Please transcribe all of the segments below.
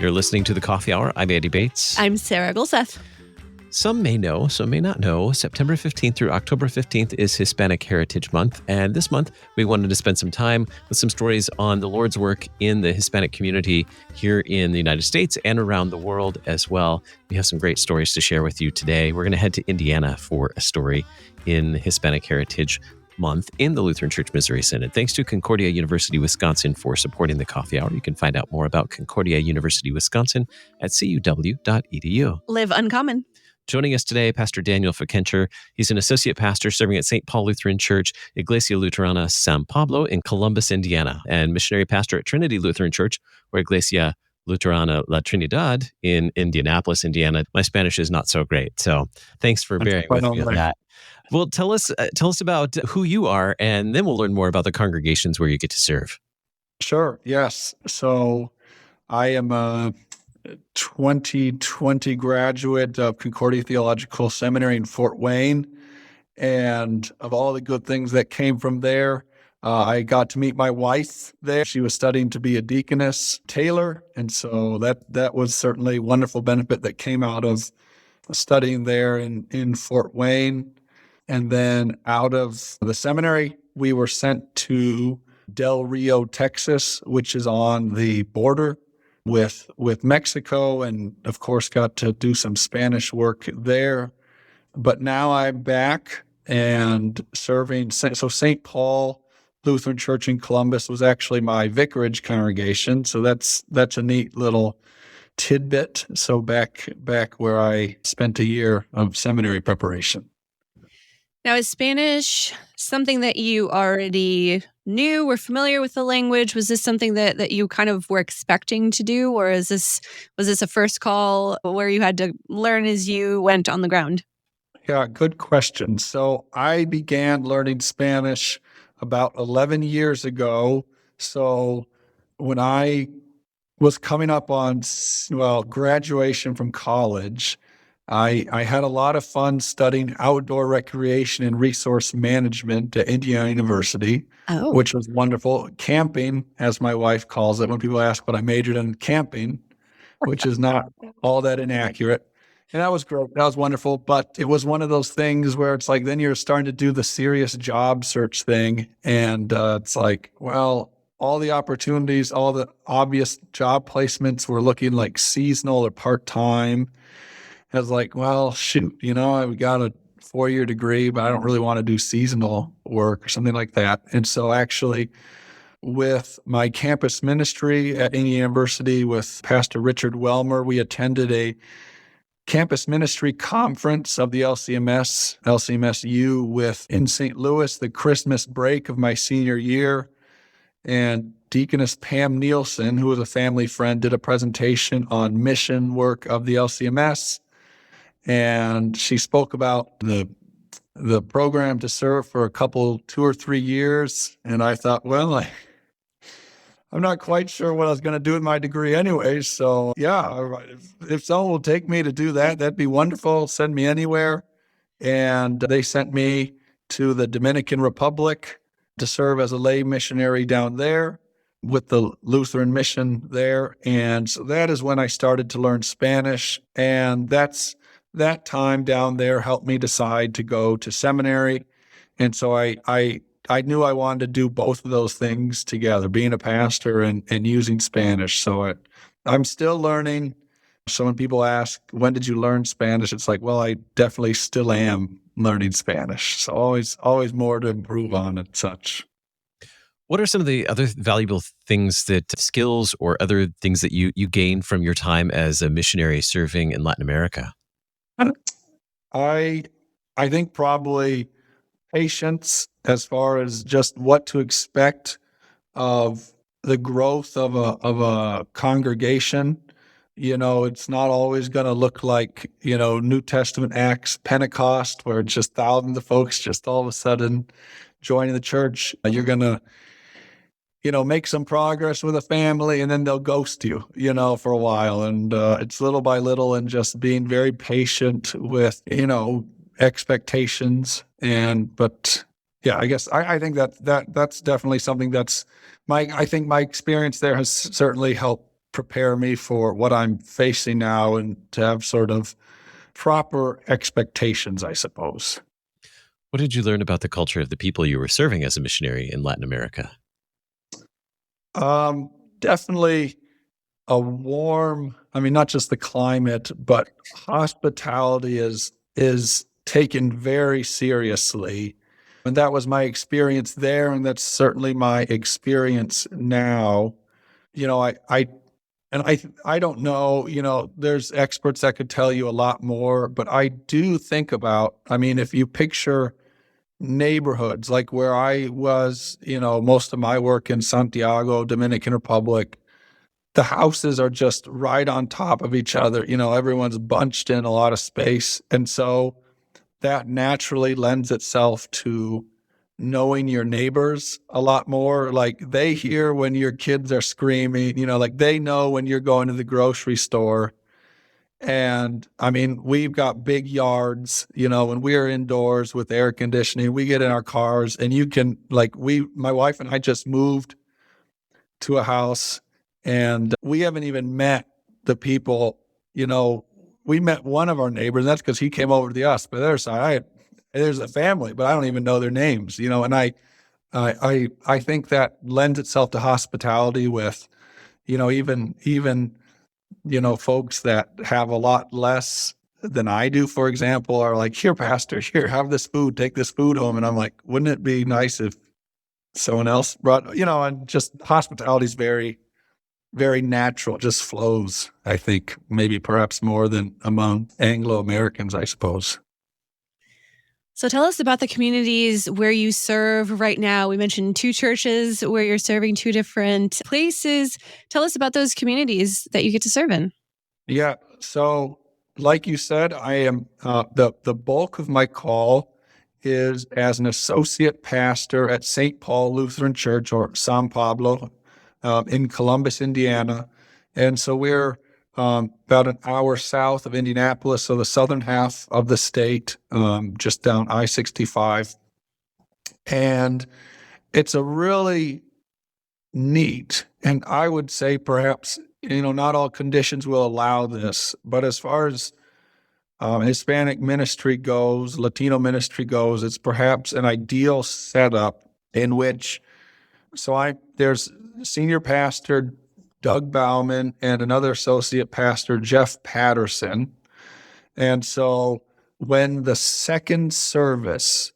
You're listening to The Coffee Hour. I'm Andy Bates. I'm Sarah Gulseth. Some may know, some may not know, September 15th through October 15th is Hispanic Heritage Month. And this month, we wanted to spend some time with some stories on the Lord's work in the Hispanic community here in the United States and around the world as well. We have some great stories to share with you today. We're going to head to Indiana for a story in Hispanic Heritage Month in the Lutheran Church Missouri Synod. Thanks to Concordia University, Wisconsin for supporting the Coffee Hour. You can find out more about Concordia University, Wisconsin at cuw.edu. Live uncommon. Joining us today, Pastor Daniel Fickenscher. He's an associate pastor serving at St. Paul Lutheran Church, Iglesia Luterana San Pablo in Columbus, Indiana, and missionary pastor at Trinity Lutheran Church, or Iglesia Luterana La Trinidad in Indianapolis, Indiana. My Spanish is not so great, so thanks for bearing with me on that. Well, tell us about who you are, and then we'll learn more about the congregations where you get to serve. Sure, yes. So I am a 2020 graduate of Concordia Theological Seminary in Fort Wayne. And of all the good things that came from there, I got to meet my wife there. She was studying to be a deaconess, Taylor. And so that was certainly a wonderful benefit that came out of studying there in Fort Wayne. And then out of the seminary, we were sent to Del Rio, Texas, which is on the border with Mexico, and of course got to do some Spanish work there. But now I'm back and serving. So St. Paul Lutheran Church in Columbus was actually my vicarage congregation. So that's a neat little tidbit. So back where I spent a year of seminary preparation. Now, is Spanish something that you already knew, were familiar with the language? Was this something that you kind of were expecting to do, or was this a first call where you had to learn as you went on the ground? Yeah, good question. So I began learning Spanish about 11 years ago. So when I was coming up on, graduation from college, I had a lot of fun studying outdoor recreation and resource management at Indiana University, which was wonderful. Camping, as my wife calls it, when people ask what I majored in, camping, which is not all that inaccurate. And that was great. That was wonderful. But it was one of those things where it's like, then you're starting to do the serious job search thing. And it's like, well, all the opportunities, all the obvious job placements were looking like seasonal or part-time. I was like, well, shoot, I got a 4-year degree, but I don't really want to do seasonal work or something like that. And so actually with my campus ministry at Indiana University with Pastor Richard Welmer, we attended a campus ministry conference of the LCMSU in St. Louis, the Christmas break of my senior year. And Deaconess Pam Nielsen, who was a family friend, did a presentation on mission work of the LCMS. And she spoke about the program to serve for 2 or 3 years. And I thought, well, I'm not quite sure what I was going to do with my degree anyway. So yeah, if someone will take me to do that, that'd be wonderful. Send me anywhere. And they sent me to the Dominican Republic to serve as a lay missionary down there with the Lutheran mission there. And so that is when I started to learn Spanish. And that time down there helped me decide to go to seminary. And so I knew I wanted to do both of those things together, being a pastor and using Spanish. So I'm still learning. So when people ask, when did you learn Spanish? It's like, well, I definitely still am learning Spanish. So always more to improve on and such. What are some of the other valuable skills or other things that you gained from your time as a missionary serving in Latin America? I think probably patience as far as just what to expect of the growth of a congregation. It's not always going to look like, New Testament Acts, Pentecost, where it's just thousands of folks just all of a sudden joining the church. You're going to, make some progress with a family and then they'll ghost you, for a while. And it's little by little and just being very patient with, expectations. But yeah, I guess I think that's definitely something I think my experience there has certainly helped prepare me for what I'm facing now and to have sort of proper expectations, I suppose. What did you learn about the culture of the people you were serving as a missionary in Latin America? Definitely a warm, not just the climate, but hospitality is taken very seriously. And that was my experience there, and that's certainly my experience now. You know, I don't know, there's experts that could tell you a lot more, but I do think about, if you picture neighborhoods like where I was, most of my work in Santiago, Dominican Republic, the houses are just right on top of each other. Everyone's bunched in a lot of space. And so that naturally lends itself to knowing your neighbors a lot more. Like they hear when your kids are screaming, like they know when you're going to the grocery store. And we've got big yards, when we're indoors with air conditioning, we get in our cars and you can, my wife and I just moved to a house and we haven't even met the people, we met one of our neighbors, and that's because he came over to the us. But the other side, there's a family, but I don't even know their names, and I think that lends itself to hospitality with, even folks that have a lot less than I do, for example, are like, here, pastor, here, have this food, take this food home. And I'm like, wouldn't it be nice if someone else brought, and just hospitality is very, very natural, just flows, I think, maybe perhaps more than among Anglo-Americans, I suppose. So tell us about the communities where you serve right now. We mentioned 2 churches where you're serving 2 different places. Tell us about those communities that you get to serve in. Yeah. So like you said, I am, the bulk of my call is as an associate pastor at St. Paul Lutheran Church, or San Pablo, in Columbus, Indiana. And so we're about an hour south of Indianapolis, so the southern half of the state, just down I-65. And it's a really neat, and I would say perhaps, not all conditions will allow this, but as far as Hispanic ministry goes, Latino ministry goes, it's perhaps an ideal setup in which, there's senior pastor Doug Bauman and another associate pastor, Jeff Patterson. And so when the second service,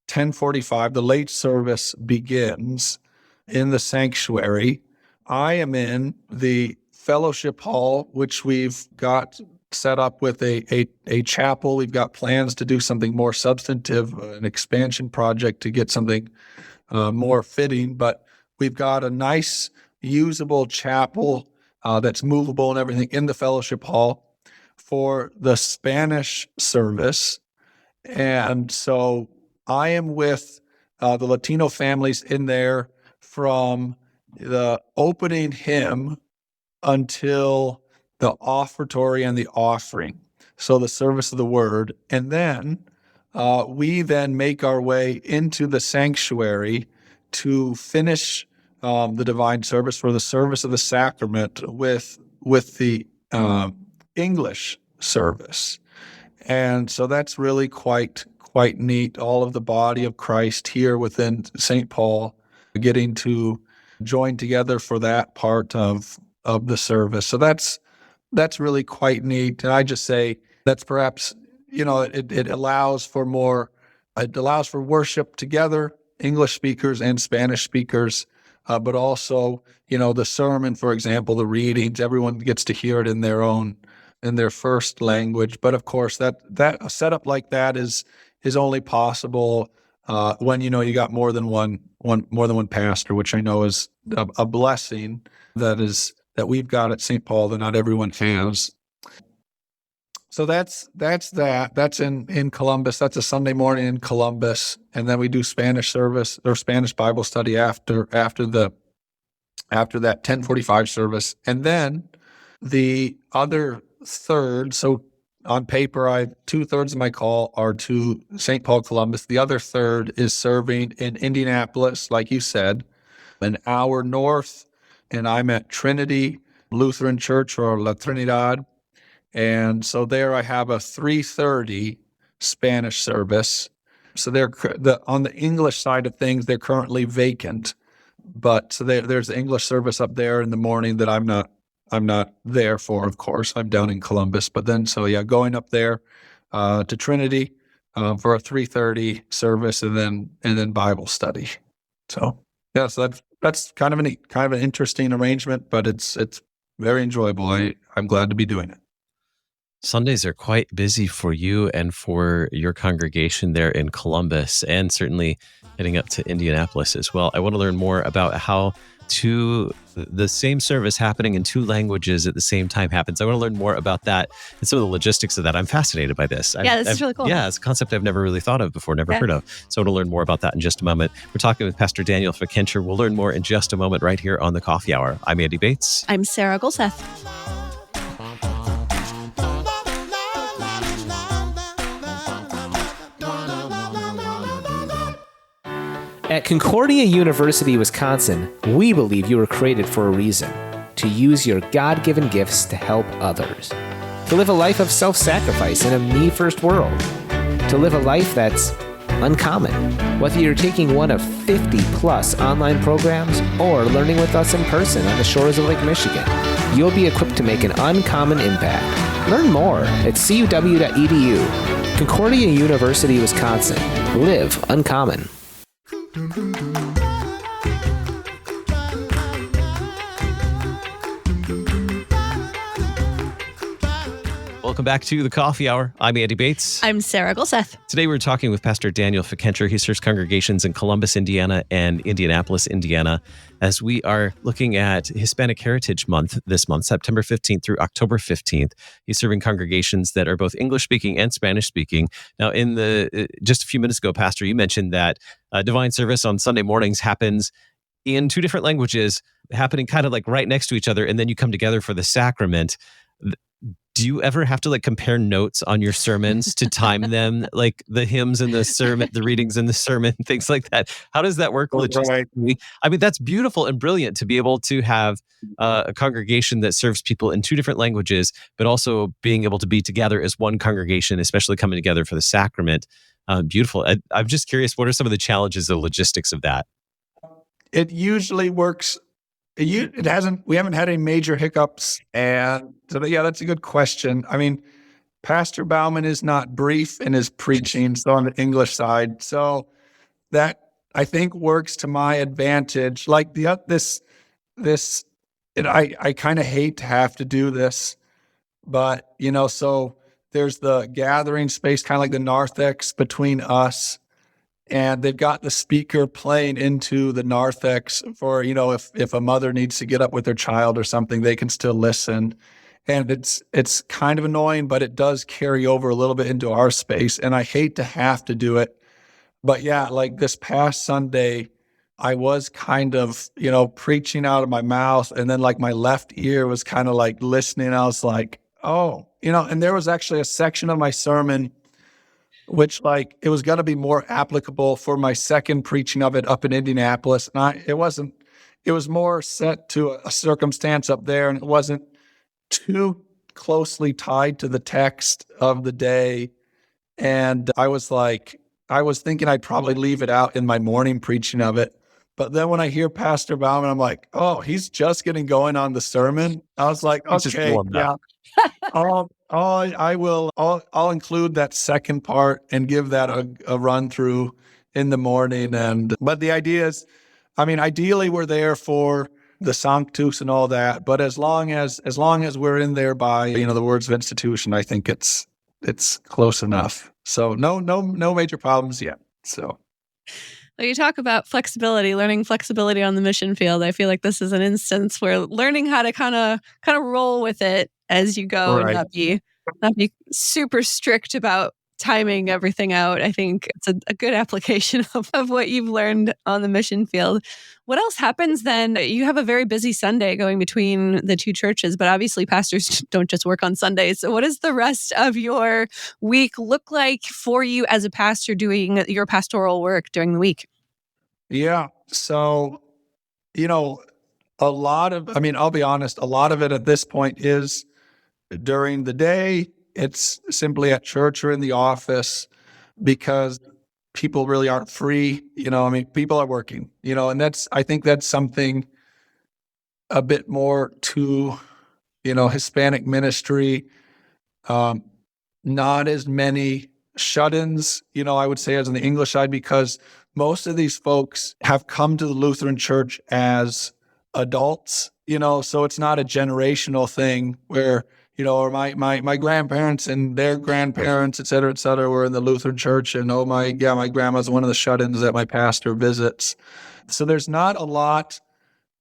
10:45, the late service begins in the sanctuary, I am in the fellowship hall, which we've got set up with a chapel. We've got plans to do something more substantive, an expansion project to get something more fitting, but we've got a nice usable chapel that's movable and everything in the fellowship hall for the Spanish service. And so I am with the Latino families in there from the opening hymn until the offertory and the offering. So the service of the word. And then we then make our way into the sanctuary to finish the divine service for the service of the sacrament with the English service. And so that's really quite neat. All of the body of Christ here within St. Paul getting to join together for that part of the service. So that's really quite neat. And I just say that's perhaps, it allows for worship together, English speakers and Spanish speakers, but also, the sermon, for example, the readings, everyone gets to hear it in their first language. But of course, that a setup like that is only possible when you got more than one pastor, which I know is a blessing that we've got at St. Paul that not everyone has. So that's that. That's in Columbus. That's a Sunday morning in Columbus, and then we do Spanish service or Spanish Bible study after that 10:45 service, and then the other third. So on paper, 2/3 of my call are to St. Paul, Columbus. The other third is serving in Indianapolis, like you said, an hour north, and I'm at Trinity Lutheran church, or La Trinidad. And so there I have a 3:30 Spanish service. So on the English side of things, they're currently vacant. But so there's an English service up there in the morning that I'm not there for, of course. I'm down in Columbus. But then, so yeah, going up there to Trinity for a 3:30 service, and then Bible study. So yeah, so that's kind of an interesting arrangement, but it's very enjoyable. I'm glad to be doing it. Sundays are quite busy for you and for your congregation there in Columbus, and certainly heading up to Indianapolis as well. I want to learn more about how the same service happening in two languages at the same time happens. I want to learn more about that and some of the logistics of that. I'm fascinated by this. Yeah, this is really cool. Yeah, it's a concept I've never really thought of before, never heard of. So I want to learn more about that in just a moment. We're talking with Pastor Daniel Fickenscher. We'll learn more in just a moment right here on the Coffee Hour. I'm Andy Bates. I'm Sarah Golseth. At Concordia University, Wisconsin, we believe you were created for a reason: to use your God-given gifts to help others, to live a life of self-sacrifice in a me-first world, to live a life that's uncommon. Whether you're taking one of 50-plus online programs or learning with us in person on the shores of Lake Michigan, you'll be equipped to make an uncommon impact. Learn more at cuw.edu. Concordia University, Wisconsin. Live uncommon. Welcome back to the Coffee Hour. I'm Andy Bates. I'm Sarah Golseth. Today we're talking with Pastor Daniel Fickenscher. He serves congregations in Columbus, Indiana and Indianapolis, Indiana, as we are looking at Hispanic Heritage Month this month, September 15th through October 15th. He's serving congregations that are both English-speaking and Spanish-speaking. Now, just a few minutes ago, Pastor, you mentioned that divine service on Sunday mornings happens in two different languages, happening kind of like right next to each other, and then you come together for the sacrament. Do you ever have to compare notes on your sermons to time them, like the hymns and the sermon, the readings in the sermon, things like that? How does that work logistically? I mean, that's beautiful and brilliant to be able to have a congregation that serves people in two different languages, but also being able to be together as one congregation, especially coming together for the sacrament. Beautiful. I'm just curious, what are some of the challenges, the logistics of that? It usually works. We haven't had any major hiccups. And so, yeah, that's a good question. I mean, Pastor Bauman is not brief in his preaching, so on the English side. So that, I think, works to my advantage. Like I kind of hate to have to do this, but, so there's the gathering space, kind of like the narthex between us. And they've got the speaker playing into the narthex for, if a mother needs to get up with their child or something, they can still listen. And it's kind of annoying, but it does carry over a little bit into our space. And I hate to have to do it. But yeah, like this past Sunday, I was kind of, preaching out of my mouth. And then my left ear was kind of listening. I was like, oh, and there was actually a section of my sermon which it was going to be more applicable for my second preaching of it up in Indianapolis. And it was more set to a circumstance up there, and it wasn't too closely tied to the text of the day. And I was thinking I'd probably leave it out in my morning preaching of it. But then when I hear Pastor Bauman, I'm like, oh, he's just getting going on the sermon. I was like, okay, yeah. I'll include that second part and give that a run through in the morning. But the idea is, ideally we're there for the Sanctus and all that. But as long as we're in there by the words of institution, I think it's close enough. So no major problems yet. So. Well, you talk about flexibility, learning flexibility on the mission field. I feel like this is an instance where learning how to kind of roll with it as you go, right, and not be super strict about timing everything out. I think it's a good application of what you've learned on the mission field. What else happens then? You have a very busy Sunday going between the two churches, but obviously pastors don't just work on Sundays. So what does the rest of your week look like for you as a pastor doing your pastoral work during the week? Yeah. So, A lot of, I mean, I'll be honest, a lot of it at this point is during the day. It's simply at church or in the office because people really aren't free. I mean, people are working, and I think that's something a bit more to, Hispanic ministry. Um, Not as many shut-ins, I would say, as on the English side, because most of these folks have come to the Lutheran Church as adults, so it's not a generational thing where, or my grandparents and their grandparents, et cetera, were in the Lutheran Church, and my grandma's one of the shut-ins that my pastor visits. So there's not a lot.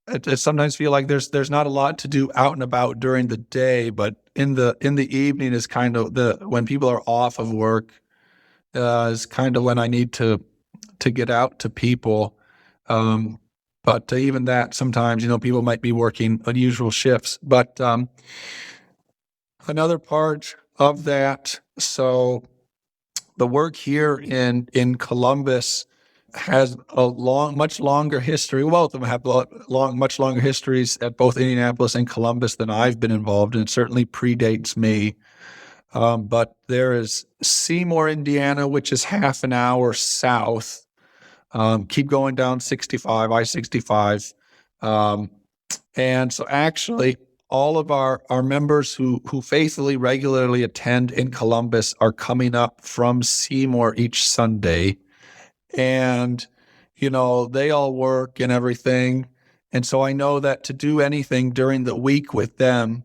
I sometimes feel like there's not a lot to do out and about during the day, but in the evening is kind of when people are off of work, is kind of when I need to get out to people. But even that, sometimes people might be working unusual shifts. But another part of that, so the work here in Columbus has a much longer history. Both of them have much longer histories at both Indianapolis and Columbus than I've been involved in. It certainly predates me. But there is Seymour, Indiana, which is half an hour south. Keep going down I-65. And so actually, all of our members who faithfully, regularly attend in Columbus are coming up from Seymour each Sunday. And, they all work and everything. And so I know that to do anything during the week with them,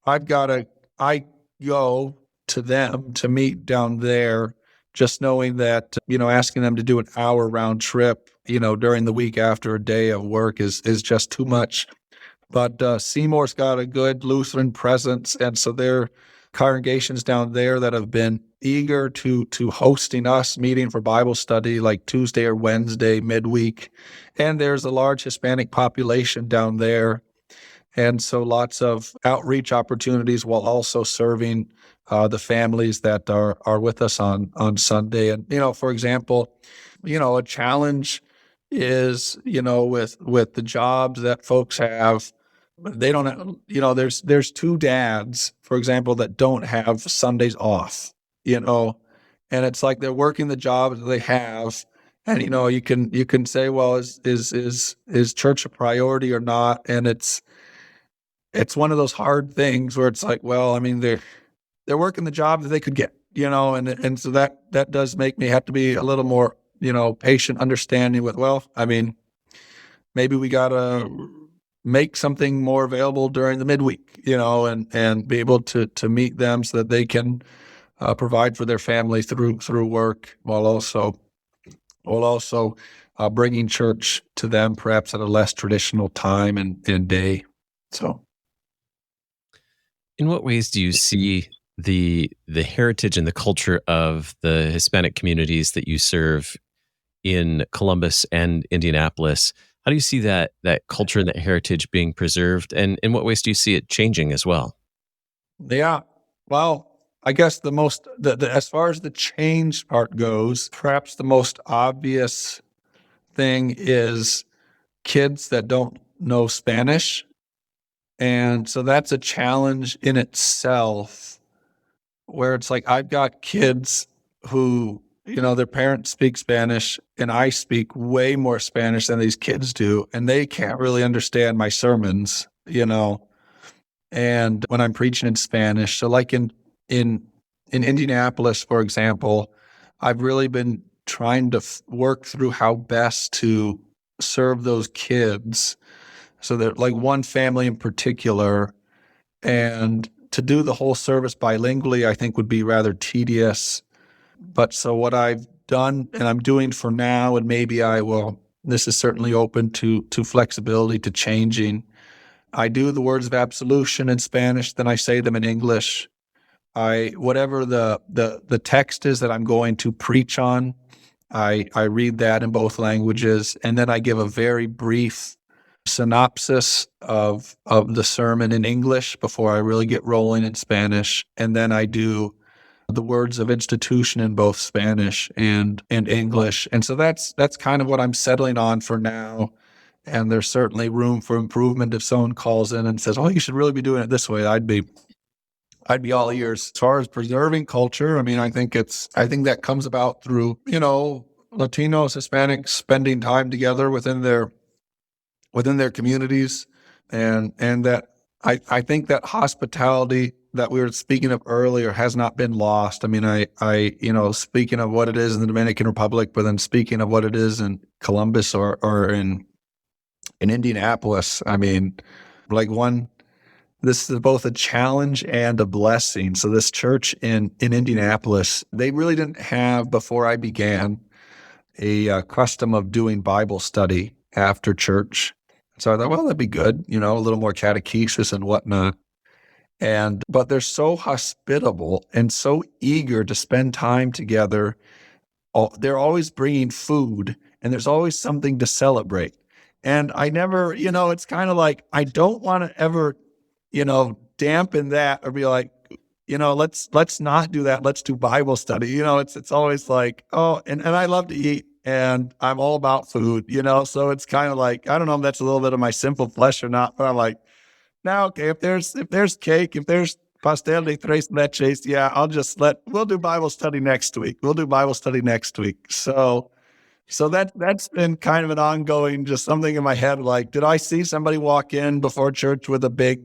I go to them to meet down there, just knowing that, asking them to do an hour round trip, during the week after a day of work is just too much. But Seymour's got a good Lutheran presence, and so there are congregations down there that have been eager to hosting us, meeting for Bible study like Tuesday or Wednesday midweek. And there's a large Hispanic population down there. And so lots of outreach opportunities while also serving the families that are with us on Sunday. And, for example, a challenge is, with the jobs that folks have, they don't have, there's two dads, for example, that don't have Sundays off, and it's like they're working the jobs that they have. And, you can say, well, is church a priority or not? And it's one of those hard things where it's like, well, I mean, they're working the job that they could get, and so that does make me have to be a little more, patient, understanding with, well, I mean, maybe we gotta make something more available during the midweek, and be able to meet them so that they can provide for their family through work while also bringing church to them perhaps at a less traditional time and day. So. In what ways do you see the heritage and the culture of the Hispanic communities that you serve in Columbus and Indianapolis? How do you see that culture and that heritage being preserved? And in what ways do you see it changing as well? Yeah. Well, I guess as far as the change part goes, perhaps the most obvious thing is kids that don't know Spanish. And so that's a challenge in itself, where it's like I've got kids who, their parents speak Spanish and I speak way more Spanish than these kids do. And they can't really understand my sermons, and when I'm preaching in Spanish. So like in Indianapolis, for example, I've really been trying to work through how best to serve those kids. So that like one family in particular, and to do the whole service bilingually, I think would be rather tedious. But so what I've done and I'm doing for now, and maybe I will, this is certainly open to flexibility, to changing. I do the words of absolution in Spanish, then I say them in English. Whatever the text is that I'm going to preach on, I read that in both languages, and then I give a very brief synopsis of the sermon in English before I really get rolling in Spanish. And then I do the words of institution in both Spanish and English. And so that's kind of what I'm settling on for now. And there's certainly room for improvement if someone calls in and says, "Oh, you should really be doing it this way." I'd be all ears. As far as preserving culture, I mean, I think that comes about through, Latinos, Hispanics spending time together within their communities, and that I think that hospitality that we were speaking of earlier has not been lost. I mean, I speaking of what it is in the Dominican Republic, but then speaking of what it is in Columbus or in Indianapolis, I mean, this is both a challenge and a blessing. So this church in Indianapolis, they really didn't have, before I began, a custom of doing Bible study after church. So I thought, well, that'd be good, a little more catechesis and whatnot. But they're so hospitable and so eager to spend time together. They're always bringing food, and there's always something to celebrate. And I never, it's kind of like, I don't want to ever, dampen that or be like, let's not do that. Let's do Bible study. It's always like, oh, and I love to eat, and I'm all about food, so it's kind of like, I don't know if that's a little bit of my sinful flesh or not, but I'm like, now, okay, if there's cake, if there's pastel de tres leches, yeah, we'll do Bible study next week. So that's been kind of an ongoing, just something in my head. Like, did I see somebody walk in before church with a big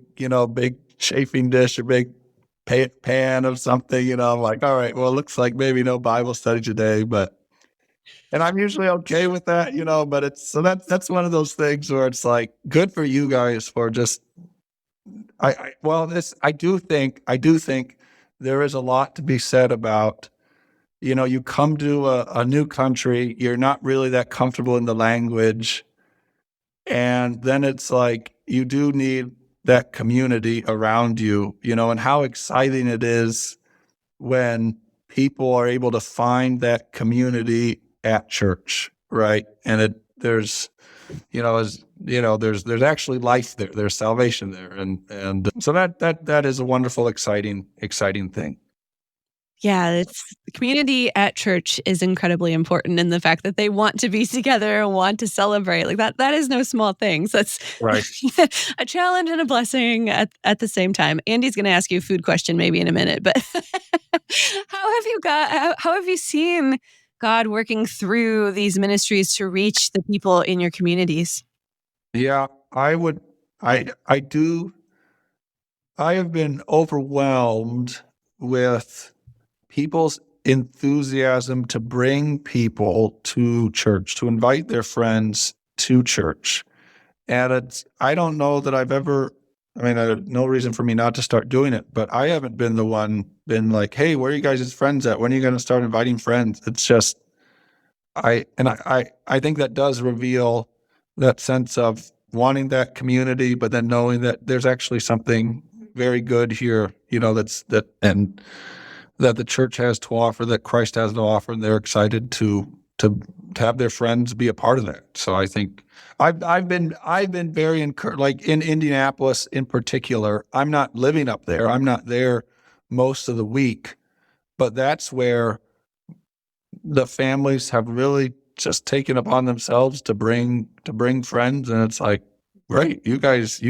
chafing dish or big pan of something? I'm like, all right, well, it looks like maybe no Bible study today, and I'm usually okay with that, but that's one of those things where it's like, good for you guys for just, I do think there is a lot to be said about, you come to a new country, you're not really that comfortable in the language. And then it's like, you do need that community around you, and how exciting it is when people are able to find that community at church, right? And there's actually life there. There's salvation there. And so that is a wonderful, exciting thing. Yeah, the community at church is incredibly important, in the fact that they want to be together and want to celebrate. Like that is no small thing. So that's right. A challenge and a blessing at the same time. Andy's going to ask you a food question maybe in a minute, but how have you seen God working through these ministries to reach the people in your communities? Yeah, I have been overwhelmed with people's enthusiasm to bring people to church, to invite their friends to church. And I don't know that I have no reason for me not to start doing it, but I haven't been the one like, hey, where are you guys' friends at? When are you going to start inviting friends? It's just, I think that does reveal that sense of wanting that community, but then knowing that there's actually something very good here, that the church has to offer, that Christ has to offer, and they're excited to have their friends be a part of that. So I think I've been very encouraged. Like in Indianapolis in particular, I'm not living up there. I'm not there most of the week, but that's where the families have really just taken upon themselves to bring friends, and it's like, great, you guys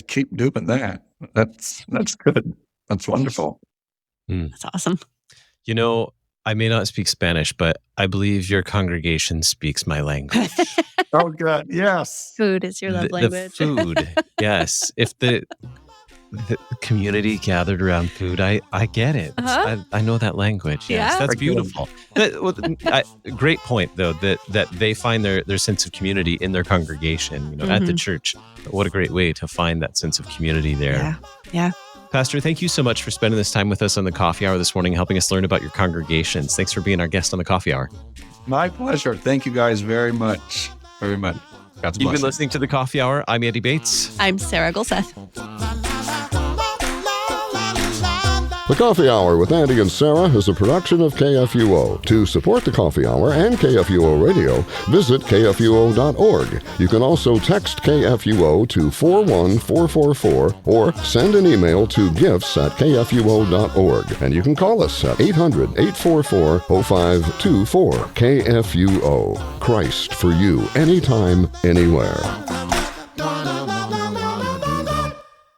keep doing that. That's good. That's wonderful. That's awesome. I may not speak Spanish, but I believe your congregation speaks my language. Oh, God, yes. Food is your love language. The food, yes. If the community gathered around food, I get it. Uh-huh. I know that language. Yes, Yeah. that's beautiful. Great point, though, that they find their sense of community in their congregation, at the church. What a great way to find that sense of community there. Yeah. Pastor, thank you so much for spending this time with us on the Coffee Hour this morning, helping us learn about your congregations. Thanks for being our guest on the Coffee Hour. My pleasure. Thank you guys very much. Very much. God's blessing. You've been listening to the Coffee Hour. I'm Andy Bates. I'm Sarah Gulseth. The Coffee Hour with Andy and Sarah is a production of KFUO. To support the Coffee Hour and KFUO Radio, visit KFUO.org. You can also text KFUO to 41444 or send an email to gifts@kfuo.org. And you can call us at 800-844-0524. KFUO. Christ for you, anytime, anywhere.